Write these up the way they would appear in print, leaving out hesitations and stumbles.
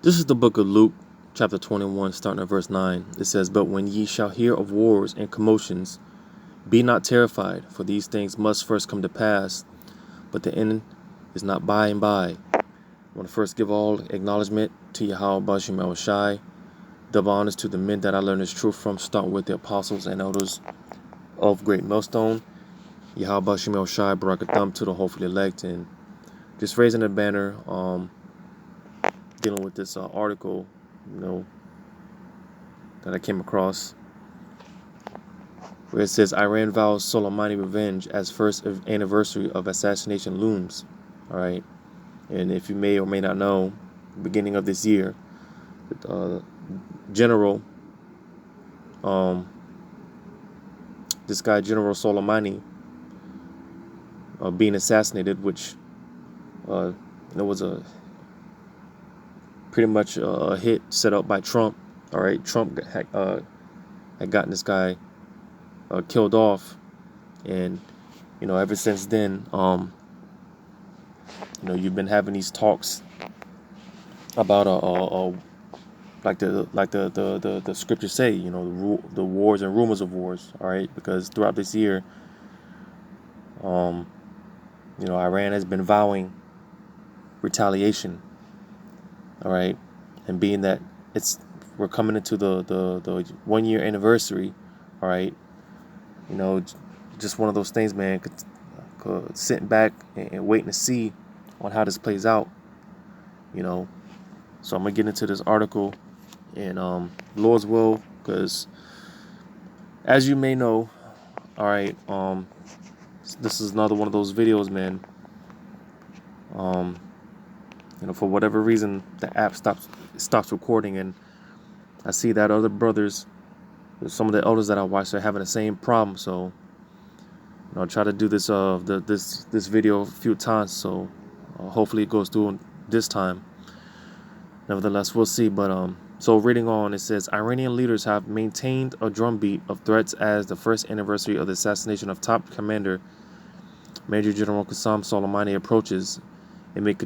This is the book of Luke, chapter 21, starting at verse 9. It says, "But when ye shall hear of wars and commotions, be not terrified, for these things must first come to pass, but the end is not by and by." I want to first give all acknowledgement to Yahweh Bashim Shai, double honors to the men that I learned this truth from, starting with the apostles and elders of Great Millstone. Yahweh Bashim Shai, Barakatham to the hopefully elect, and just raising a banner, dealing with this article, that I came across, where it says Iran vows Soleimani revenge as first anniversary of assassination looms. All right, and if you may or may not know, beginning of this year, General, this guy General Soleimani, being assassinated, which was a pretty much a hit set up by Trump. All right, Trump had gotten this guy killed off, and ever since then, you've been having these talks about like the scriptures say, the wars and rumors of wars. All right, because throughout this year, Iran has been vowing retaliation. All right, and being that we're coming into the 1 year anniversary. All right, just one of those things, man. Sitting back and waiting to see on how this plays out. So I'm gonna get into this article, and Lord's will, because as you may know, all right, this is another one of those videos, man. For whatever reason, the app stops recording, and I see that other brothers, some of the elders that I watch, are having the same problem. So I'll try to do this this video a few times, so hopefully it goes through this time. Nevertheless, we'll see. But so reading on, it says Iranian leaders have maintained a drumbeat of threats as the first anniversary of the assassination of top commander Major General Qasem Soleimani approaches, amid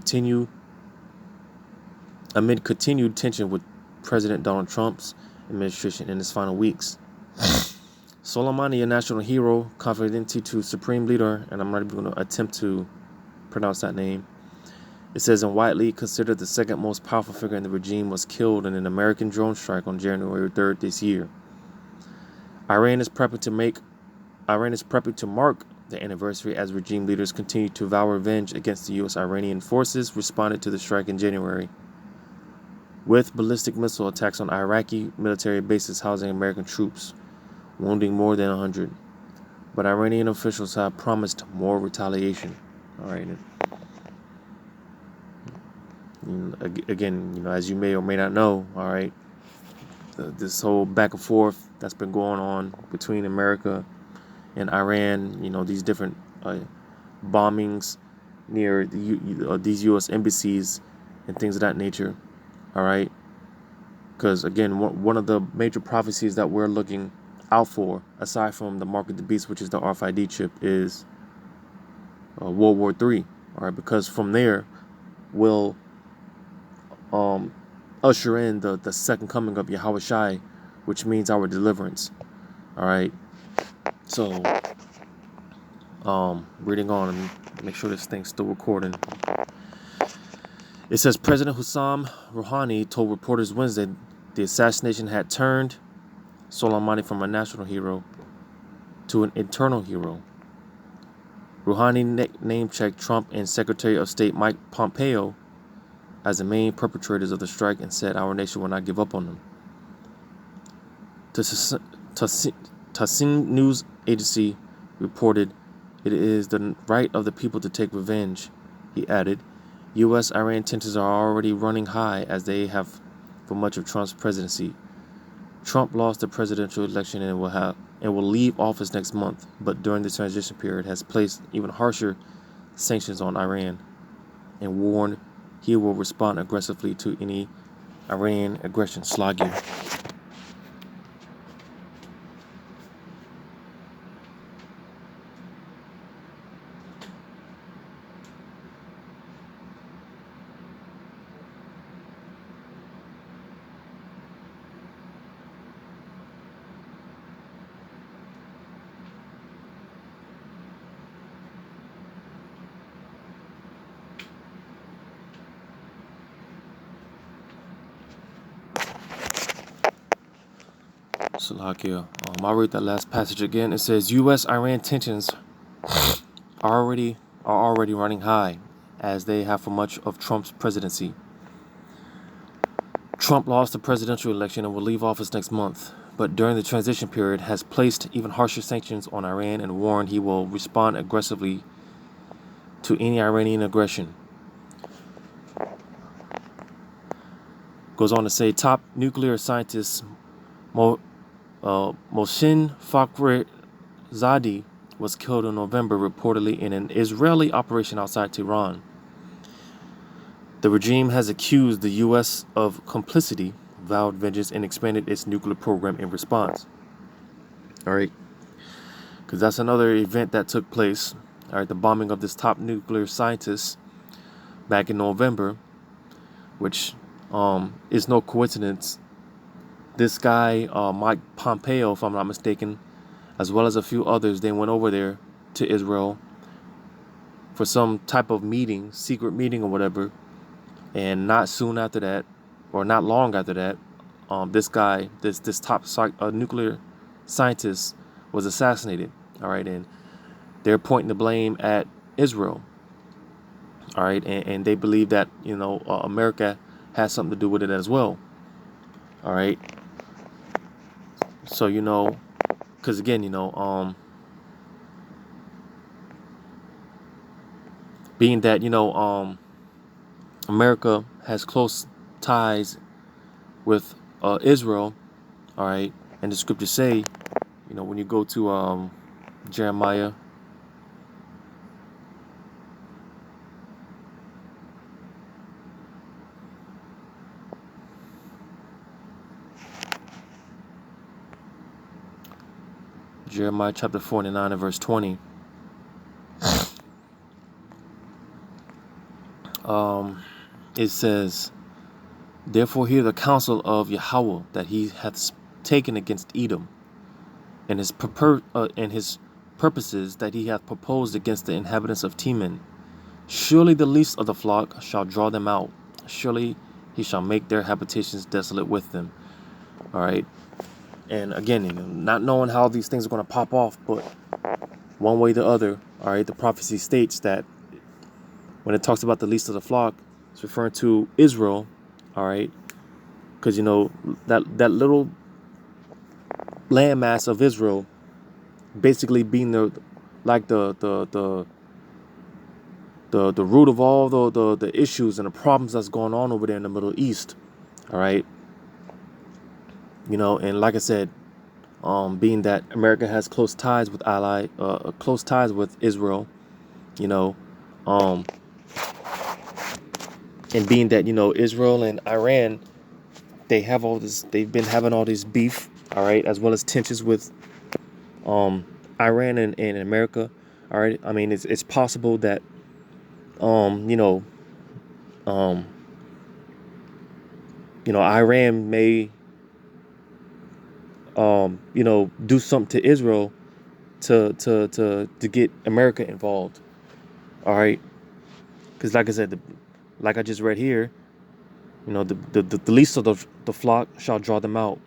continued tension with President Donald Trump's administration in its final weeks. Soleimani, a national hero, confidential to Supreme Leader, and I'm not even going to attempt to pronounce that name. It says, and widely considered the second most powerful figure in the regime, was killed in an American drone strike on January 3rd this year. Iran is prepping to mark the anniversary as regime leaders continue to vow revenge against the U.S. Iranian forces responded to the strike in January, with ballistic missile attacks on Iraqi military bases housing American troops, wounding more than 100. But Iranian officials have promised more retaliation. All right. Again, as you may or may not know, all right, this whole back and forth that's been going on between America and Iran, these different bombings near these U.S. embassies and things of that nature, all right? Because, again, one of the major prophecies that we're looking out for, aside from the Mark of the Beast, which is the RFID chip, is World War III, all right? Because from there, we'll usher in the second coming of Yahweh Shai, which means our deliverance. All right. So, reading on, and make sure this thing's still recording. It says President Hussam Rouhani told reporters Wednesday the assassination had turned Soleimani from a national hero to an internal hero. Rouhani name-checked Trump and Secretary of State Mike Pompeo as the main perpetrators of the strike and said our nation will not give up on them. Tassim News Agency reported it is the right of the people to take revenge. He added, U.S.-Iran tensions are already running high as they have for much of Trump's presidency. Trump lost the presidential election and will leave office next month, but during the transition period has placed even harsher sanctions on Iran and warned he will respond aggressively to any Iranian aggression. Slag you. Salakia. I'll read that last passage again. It says, U.S.-Iran tensions are already running high, as they have for much of Trump's presidency. Trump lost the presidential election and will leave office next month, but during the transition period has placed even harsher sanctions on Iran and warned he will respond aggressively to any Iranian aggression. Goes on to say, top nuclear scientist Mohsen Fakhrizadeh was killed in November, reportedly in an Israeli operation outside Tehran. The regime has accused the U.S. of complicity, vowed vengeance, and expanded its nuclear program in response. All right, because that's another event that took place. All right, the bombing of this top nuclear scientist back in November, which is no coincidence. This guy, Mike Pompeo, if I'm not mistaken, as well as a few others, they went over there to Israel for some type of meeting, secret meeting or whatever. And not soon after that, or not long after that, this guy, this top nuclear scientist was assassinated. All right, and they're pointing the blame at Israel. All right, and they believe that America has something to do with it as well. All right, so because again, being that America has close ties with Israel, all right, and the scriptures say, when you go to Jeremiah, chapter 49 and verse 20, it says, therefore hear the counsel of Yahweh that he hath taken against Edom, and his purposes that he hath proposed against the inhabitants of Teman. Surely the least of the flock shall draw them out. Surely he shall make their habitations desolate with them. All right. And again, not knowing how these things are going to pop off, but one way or the other, all right, the prophecy states that when it talks about the least of the flock, it's referring to Israel, all right, because that little landmass of Israel, basically being the root of all the issues and the problems that's going on over there in the Middle East, all right. And like I said, being that America has close ties with Israel, and being that Israel and Iran, they've been having all this beef, all right, as well as tensions with Iran and America, all right. I mean, it's possible that Iran may do something to Israel to get America involved, all right, because like I said, like I just read here, the least of the flock shall draw them out,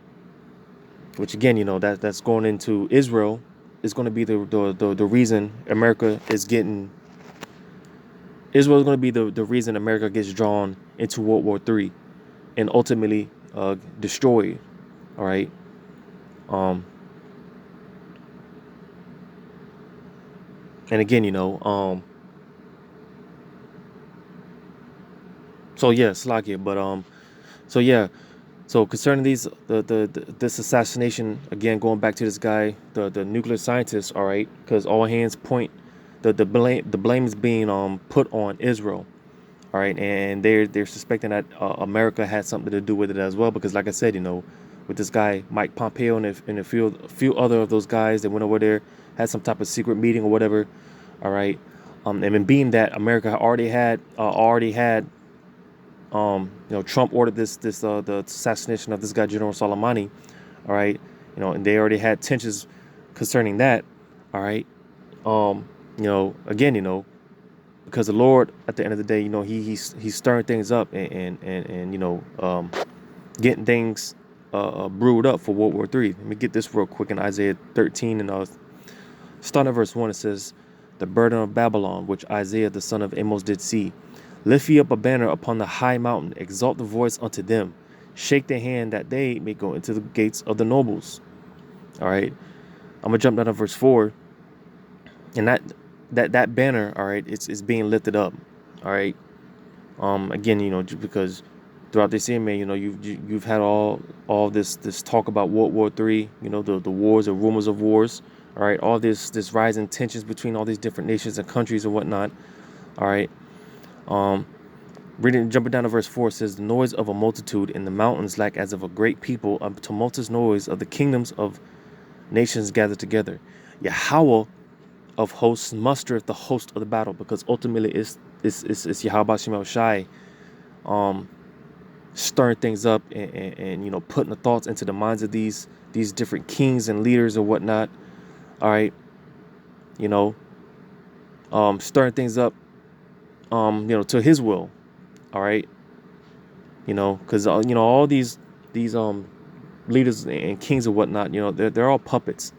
which again, that's going into Israel is going to be the reason America is getting. Israel is going to be the reason America gets drawn into World War III and ultimately destroyed. All right. And again, so yeah, Slovakia, but so yeah, so concerning this assassination, again, going back to this guy, the nuclear scientist, all right, because all hands point the blame is being put on Israel, all right, and they're suspecting that America had something to do with it as well, because like I said, with this guy Mike Pompeo and a few other of those guys that went over there, had some type of secret meeting or whatever, all right, and being that America already had Trump ordered the assassination of this guy, General Soleimani, all right, and they already had tensions concerning that, all right, again, because the Lord, at the end of the day, he's stirring things up and getting things brewed up for World War III. Let me get this real quick in Isaiah 13 and starting at verse 1. It says, "The burden of Babylon, which Isaiah the son of Amos did see. Lift ye up a banner upon the high mountain, exalt the voice unto them, shake the hand that they may go into the gates of the nobles." All right, I'm gonna jump down to verse 4, and that banner, all right, it's being lifted up. All right, again, because throughout this year, man, you've had all this talk about World War III, the wars or rumors of wars. All right, all this rising tensions between all these different nations and countries and whatnot. All right, jumping down to verse 4, says, "The noise of a multitude in the mountains like as of a great people, a tumultuous noise of the kingdoms of nations gathered together. Yahweh of hosts mustereth the host of the battle," because ultimately it's Yahweh Shem Shai, stirring things up and putting the thoughts into the minds of these different kings and leaders and whatnot. All right, stirring things up, to His will. All right, because all these leaders and kings and whatnot, they're all puppets.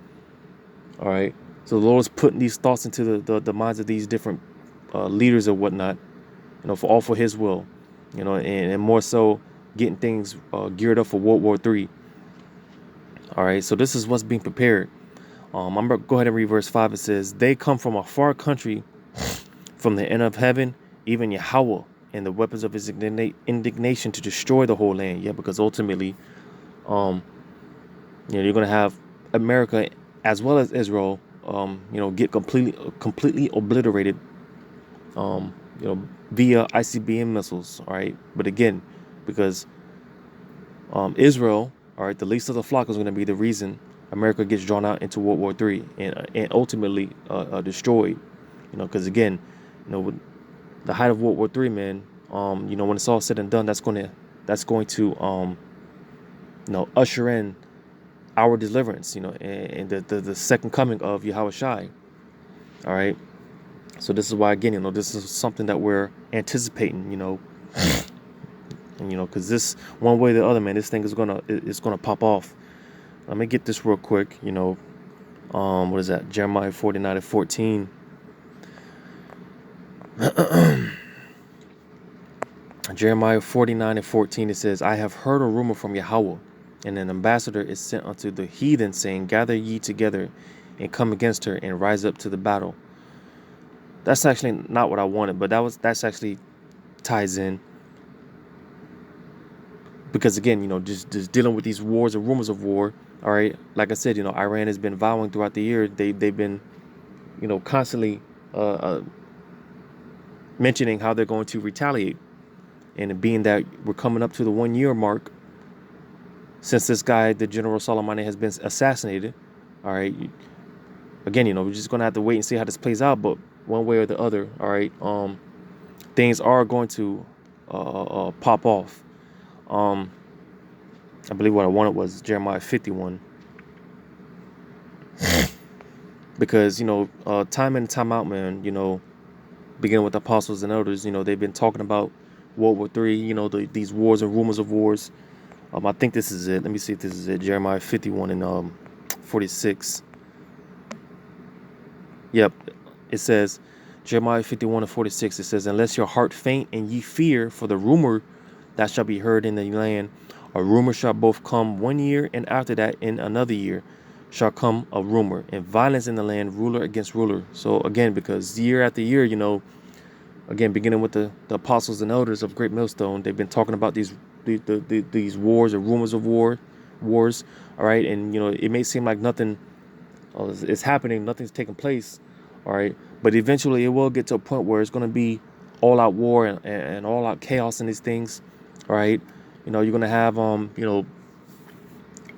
All right, so the Lord is putting these thoughts into the minds of these different leaders and whatnot, for His will, and more so getting things geared up for World War III. All right, so this is what's being prepared. I'm gonna go ahead and read verse 5. It says, "They come from a far country, from the end of heaven, even Yahweh, and the weapons of His indignation to destroy the whole land." Yeah, because ultimately, you're gonna have America as well as Israel, get completely obliterated, via ICBM missiles. All right, but again, because Israel, all right, the least of the flock is going to be the reason America gets drawn out into World War III and ultimately destroyed. Because again, with the height of World War III, man, when it's all said and done, that's going to usher in our deliverance, and the second coming of Yahweh Shai. All right, so this is why, again, this is something that we're anticipating, and because this, one way or the other, man, this thing is gonna pop off. Let me get this real quick. What is that? Jeremiah 49:14. Jeremiah 49:14. It says, "I have heard a rumor from Yahweh, and an ambassador is sent unto the heathen, saying, Gather ye together, and come against her, and rise up to the battle." That's actually not what I wanted, but that's actually ties in. Because again, just dealing with these wars and rumors of war. All right, like I said, Iran has been vowing throughout the year. They've been, constantly mentioning how they're going to retaliate, and being that we're coming up to the 1 year mark since this guy, the General Soleimani, has been assassinated. All right, again, we're just gonna have to wait and see how this plays out. But one way or the other, all right, things are going to pop off. I believe what I wanted was Jeremiah 51. Because, time in and time out, man, beginning with the apostles and elders, they've been talking about World War III, these wars and rumors of wars. I think this is it. Let me see if this is it. Jeremiah 51 and 46. Yep. It says, Jeremiah 51 and 46, it says, "Unless your heart faint and ye fear for the rumor that shall be heard in the land, a rumor shall both come 1 year, and after that in another year shall come a rumor, and violence in the land, ruler against ruler." So again, because year after year, again, beginning with the apostles and elders of Great Millstone, they've been talking about these wars or rumors of wars. All right, and it may seem like nothing is happening, nothing's taking place. All right, but eventually it will get to a point where it's going to be all out war and all out chaos in these things. All right, you're going to have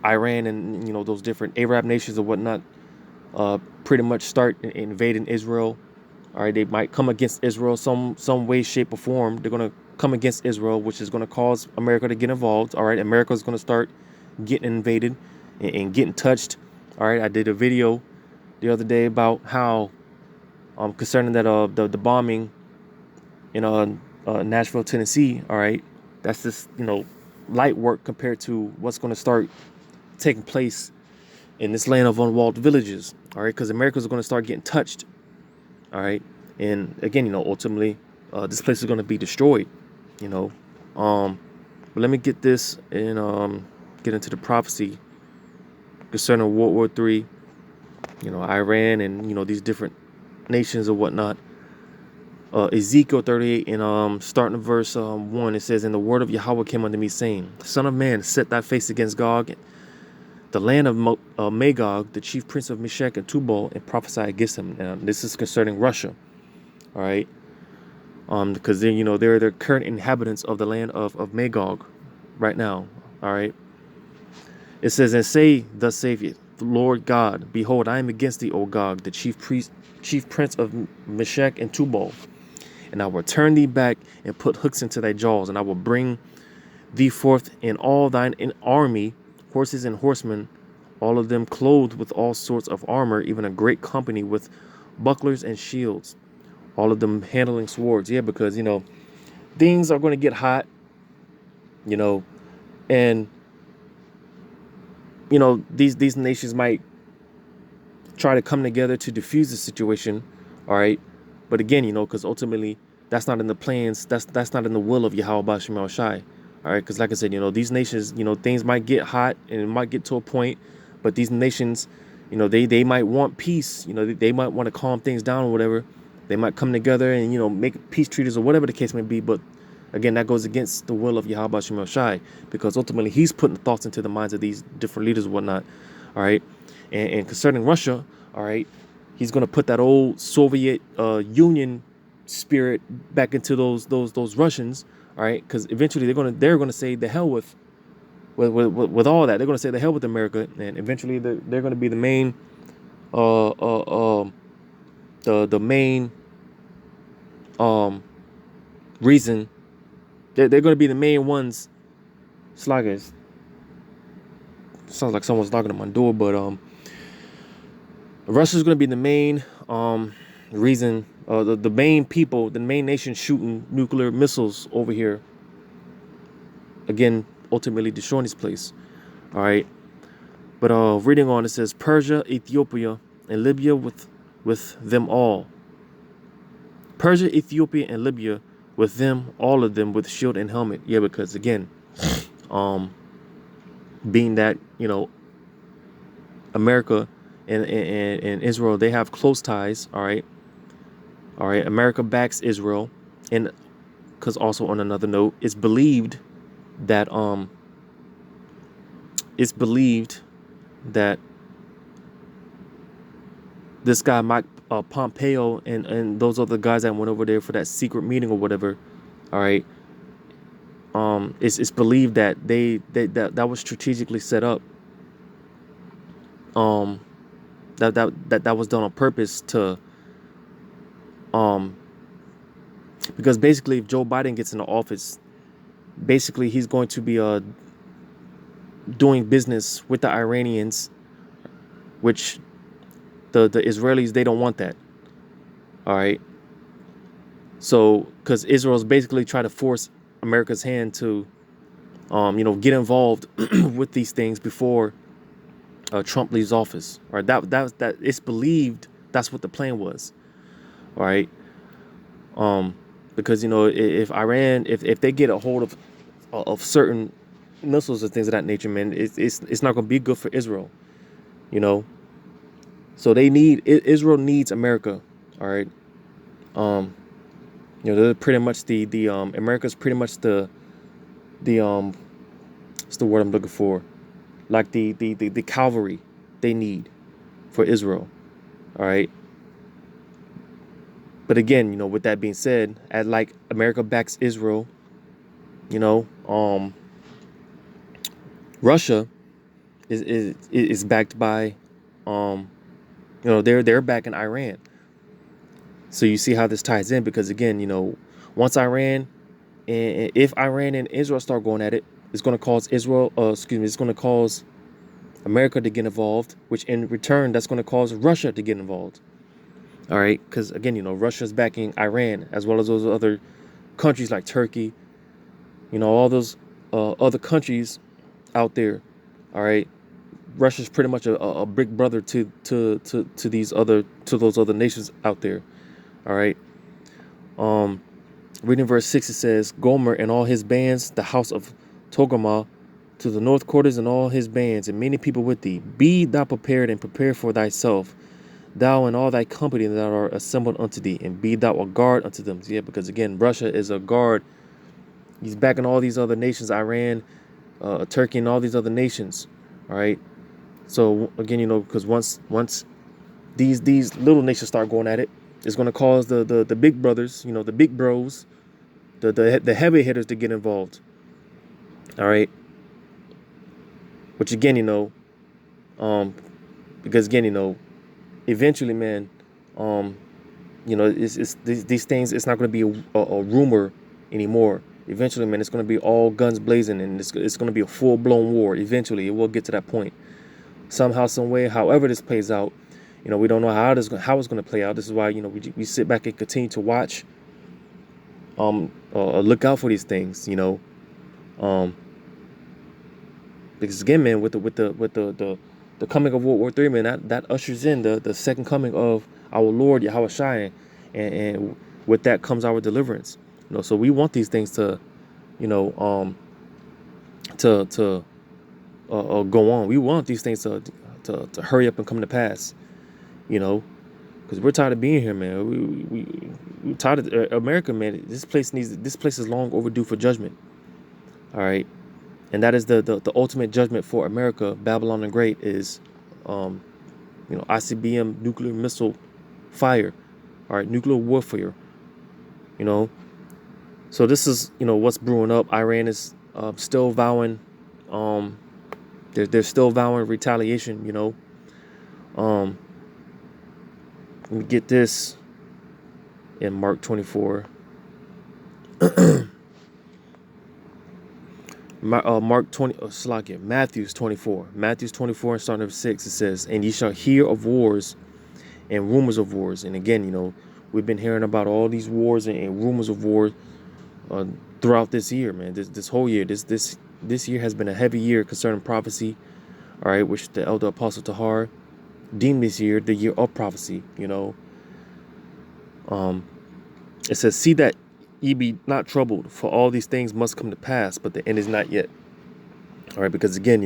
Iran and those different Arab nations or whatnot pretty much start invading Israel. All right, they might come against Israel some way, shape, or form. They're going to come against Israel, which is going to cause America to get involved. All right, America is going to start getting invaded and getting touched. All right, I did a video the other day about how concerning that the bombing in Nashville, Tennessee. All right, that's just light work compared to what's going to start taking place in this land of unwalled villages. All right, because America's going to start getting touched. All right, and again, ultimately, this place is going to be destroyed. You know, but let me get this and get into the prophecy concerning World War III. Iran and these different nations or whatnot. Ezekiel 38 and starting at verse 1, it says, "And the word of Yahweh came unto me, saying, Son of man, set thy face against Gog, the land of Magog, the chief prince of Meshech and Tubal, and prophesy against him." Now, this is concerning Russia. All right, because they're the current inhabitants of the land of Magog right now. All right, it says, "And say, thus saith the Lord God, Behold, I am against thee, O Gog, the chief prince of Meshech and Tubal. And I will turn thee back and put hooks into thy jaws, and I will bring thee forth in all thine army, horses and horsemen, all of them clothed with all sorts of armor, even a great company with bucklers and shields, all of them handling swords." Yeah, because things are going to get hot, and these nations might try to come together to diffuse the situation. All right, but again, because ultimately that's not in the plans. That's not in the will of Yahweh Bashim El Shai. All right, because like I said, these nations, things might get hot and it might get to a point, but these nations, they might want peace. They might want to calm things down or whatever. They might come together and make peace treaties or whatever the case may be. But again, that goes against the will of Yahweh Bashim El Shai, because ultimately he's putting thoughts into the minds of these different leaders and whatnot. All right, and concerning Russia, all right, he's gonna put that old Soviet Union spirit back into those Russians. All right, because eventually they're gonna say the hell with all that. They're gonna say the hell with America, and eventually they're gonna be the main the main reason. They're gonna be the main ones. Sluggers. Sounds like someone's knocking on my door, but Russia's gonna be the main reason. The main people, the main nation shooting nuclear missiles over here. Again, ultimately destroying this place. All right. But reading on, it says Persia, Ethiopia, and Libya with them all. Persia, Ethiopia, and Libya with them, all of them with shield and helmet. Yeah, because again, being that America and Israel, they have close ties. All right. America backs Israel, and because also on another note, it's believed that this guy Mike Pompeo and those other guys that went over there for that secret meeting or whatever, all right, it's believed that that was strategically set up, that was done on purpose to because basically if Joe Biden gets into office, basically he's going to be doing business with the Iranians, which the Israelis, they don't want that. All right. So, because Israel's basically trying to force America's hand to, get involved with these things before Trump leaves office. All right. That it's believed that's what the plan was. All right. Because if Iran, if they get a hold of certain missiles and things of that nature, man, it's not going to be good for Israel. So Israel needs America. All right. They're pretty much the America's pretty much the what's the word I'm looking for? Like the cavalry they need for Israel. All right. But again, with that being said, as like America backs Israel, Russia is backed by they're backing Iran. So you see how this ties in, because again, once if Iran and Israel start going at it, it's going to cause it's going to cause America to get involved, which in return, that's going to cause Russia to get involved. All right, because again, Russia's backing Iran as well as those other countries like Turkey, all those other countries out there. All right, Russia's pretty much a big brother to these other to those other nations out there. All right. Um, Reading verse 6, it says, Gomer and all his bands, the house of Togarmah, to the north quarters and all his bands, and many people with thee. Be thou prepared and prepare for thyself, thou and all thy company that are assembled unto thee, and be thou a guard unto them. Yeah, because again, Russia is a guard. He's backing all these other nations, Iran, Turkey, and all these other nations. All right. So again, because once these little nations start going at it, it's going to cause the big brothers, the big bros, the heavy hitters to get involved. All right. Which again, because again, eventually, man, it's these things. It's not going to be a rumor anymore. Eventually, man, it's going to be all guns blazing, and it's going to be a full blown war. Eventually, it will get to that point. Somehow, some way, however this plays out, we don't know how it's going to play out. This is why we sit back and continue to watch, look out for these things, because again, man, with the coming of World War III, man, that ushers in the second coming of our Lord Yahweh Shai, and with that comes our deliverance. So we want these things to, to go on. We want these things to hurry up and come to pass, because we're tired of being here, man. We're tired of America, man. This place is long overdue for judgment. All right. And that is the ultimate judgment for America. Babylon the Great is, ICBM nuclear missile fire, all right, nuclear warfare. So this is what's brewing up. Iran is still vowing, they're still vowing retaliation. Let me get this in Mark 24. Mark 20, Matthew's 24. Matthew's 24 and starting at 6, it says, and ye shall hear of wars and rumors of wars. And again, we've been hearing about all these wars and rumors of wars throughout this year, man. This whole year, this year has been a heavy year concerning prophecy. All right, which the elder apostle Tahar deemed this year the year of prophecy. It says, see that ye be not troubled, for all these things must come to pass, but the end is not yet. All right, because again,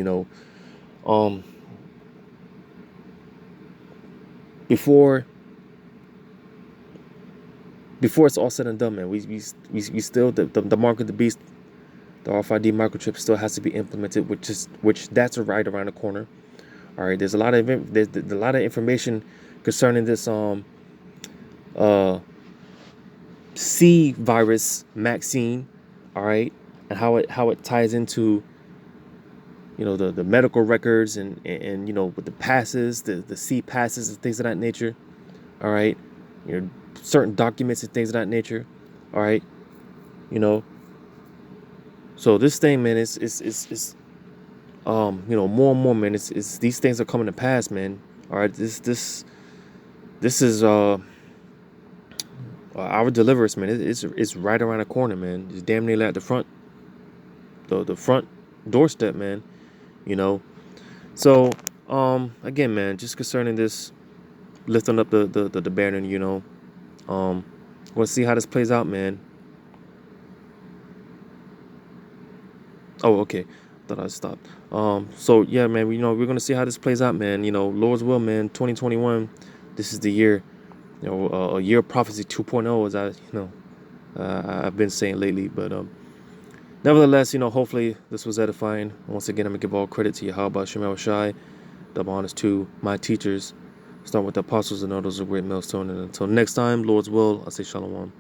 before it's all said and done, man, we still the mark of the beast, the RFID microchip still has to be implemented, which that's right around the corner. All right, there's a lot of information concerning this C virus vaccine, all right, and how it ties into the medical records and with the passes, the C passes and things of that nature, all right, certain documents and things of that nature, all right, so this thing, man, is more and more, man, it's these things are coming to pass, man. All right, this is our deliverance, man. It's right around the corner, man. It's damn near at the front doorstep, man. So again, man, just concerning this, lifting up the banner, we'll see how this plays out, man. Oh, okay. Thought I stopped. So yeah, man, we're gonna see how this plays out, man. Lord's will, man. 2021, this is the year. A year of prophecy 2.0, as I've been saying lately. But nevertheless, hopefully this was edifying. Once again, I'm gonna give all credit to Yahweh Shem Shai. Double honors to my teachers, starting with the apostles and others of great millstone. And until next time, Lord's will, I say shalom.